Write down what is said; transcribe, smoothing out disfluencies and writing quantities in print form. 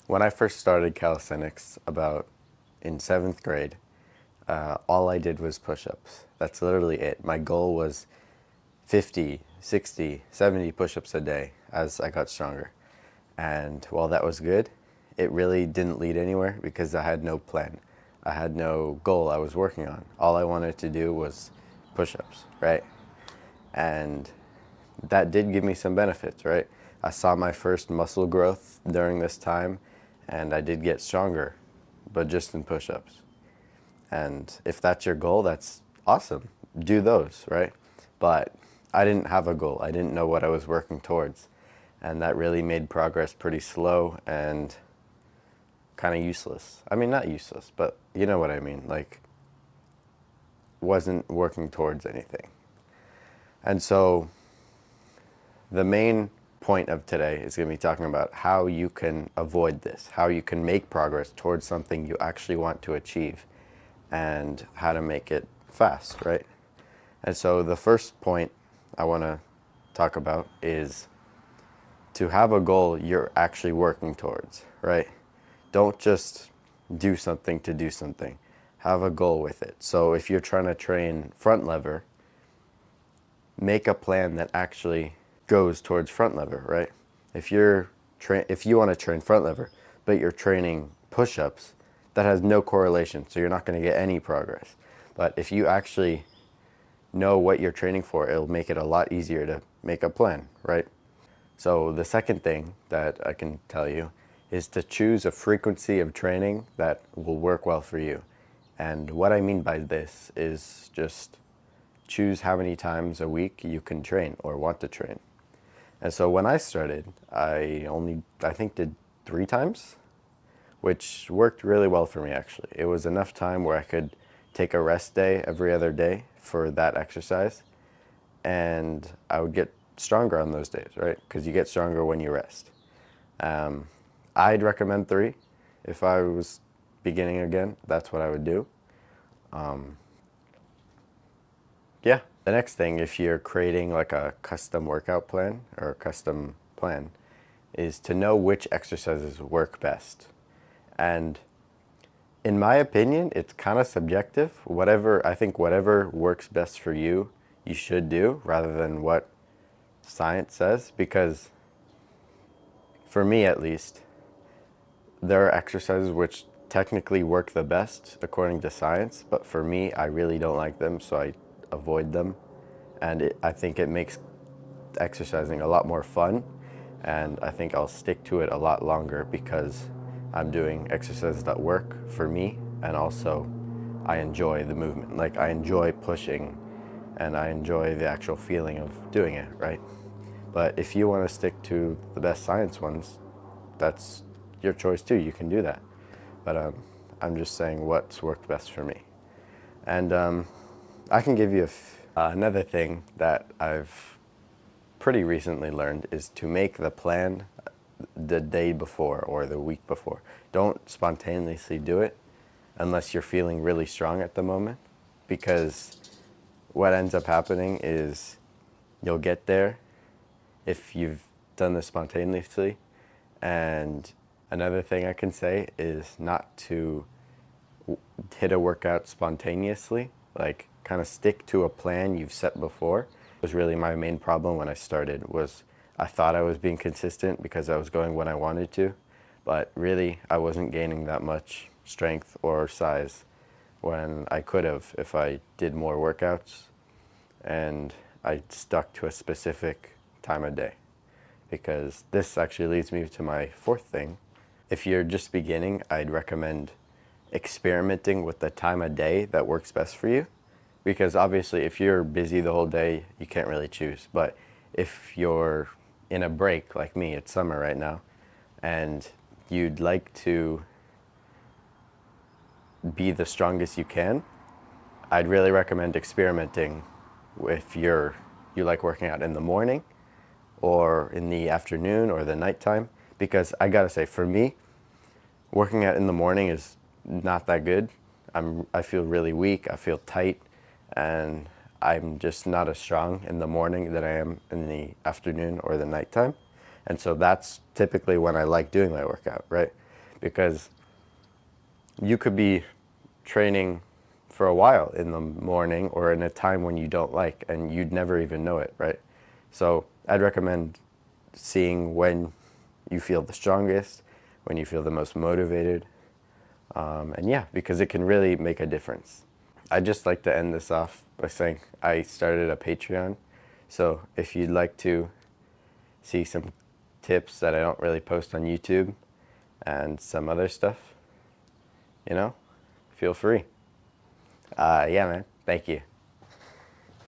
When I first started calisthenics about in 7th grade, all I did was push-ups. That's literally it. My goal was 50, 60, 70 push-ups a day as I got stronger. And while that was good, it really didn't lead anywhere because I had no plan. I had no goal I was working on. All I wanted to do was push-ups, right? And that did give me some benefits, right? I saw my first muscle growth during this time, and I did get stronger, but just in push-ups. And if that's your goal, that's awesome. Do those, right? But I didn't have a goal. I didn't know what I was working towards. And that really made progress pretty slow and kind of useless. I mean, not useless, but you know what I mean. Like, wasn't working towards anything. And so the main point of today is going to be talking about how you can avoid this, how you can make progress towards something you actually want to achieve, and how to make it fast, right? And so the first point I want to talk about is to have a goal you're actually working towards, right? Don't just do something to do something. Have a goal with it. So if you're trying to train front lever, make a plan that actually goes towards front lever, right? If you want to train front lever, but you're training push-ups, that has no correlation, so you're not going to get any progress. But if you actually know what you're training for, it'll make it a lot easier to make a plan, right? So the second thing that I can tell you is to choose a frequency of training that will work well for you. And what I mean by this is just choose how many times a week you can train or want to train. And so when I started, I think did 3 times, which worked really well for me actually. It was enough time where I could take a rest day every other day for that exercise, and I would get stronger on those days, right? Because you get stronger when you rest. I'd recommend 3. If I was beginning again, that's what I would do. Yeah. The next thing, if you're creating like a custom workout plan or a custom plan, is to know which exercises work best. And in my opinion, it's kind of subjective. I think whatever works best for you, you should do rather than what science says, because for me at least, there are exercises which technically work the best according to science, but for me, I really don't like them, so I avoid them. And I think it makes exercising a lot more fun, and I think I'll stick to it a lot longer because I'm doing exercises that work for me, and also I enjoy the movement. Like, I enjoy pushing and I enjoy the actual feeling of doing it, right? But if you want to stick to the best science ones, that's your choice too. You can do that. But I'm just saying what's worked best for me. And I can give you another thing that I've pretty recently learned is to make the plan the day before or the week before. Don't spontaneously do it unless you're feeling really strong at the moment, because what ends up happening is you'll get there if you've done this spontaneously. And another thing I can say is not to hit a workout spontaneously, like kind of stick to a plan you've set before. It was really my main problem when I started, was I thought I was being consistent because I was going when I wanted to, but really I wasn't gaining that much strength or size when I could have if I did more workouts and I stuck to a specific time of day. Because this actually leads me to my fourth thing. If you're just beginning, I'd recommend experimenting with the time of day that works best for you. Because obviously if you're busy the whole day, you can't really choose. But if you're in a break like me, it's summer right now, and you'd like to be the strongest you can, I'd really recommend experimenting if you like working out in the morning or in the afternoon or the nighttime. Because I gotta say, for me, working out in the morning is not that good. I feel really weak, I feel tight, and I'm just not as strong in the morning than I am in the afternoon or the nighttime. And so that's typically when I like doing my workout, right? because you could be training for a while in the morning or in a time when you don't like, and you'd never even know it, right? So I'd recommend seeing when you feel the strongest, when you feel the most motivated, and yeah, because it can really make a difference. I'd just like to end this off by saying I started a Patreon, so if you'd like to see some tips that I don't really post on YouTube and some other stuff, feel free. Yeah, man. Thank you.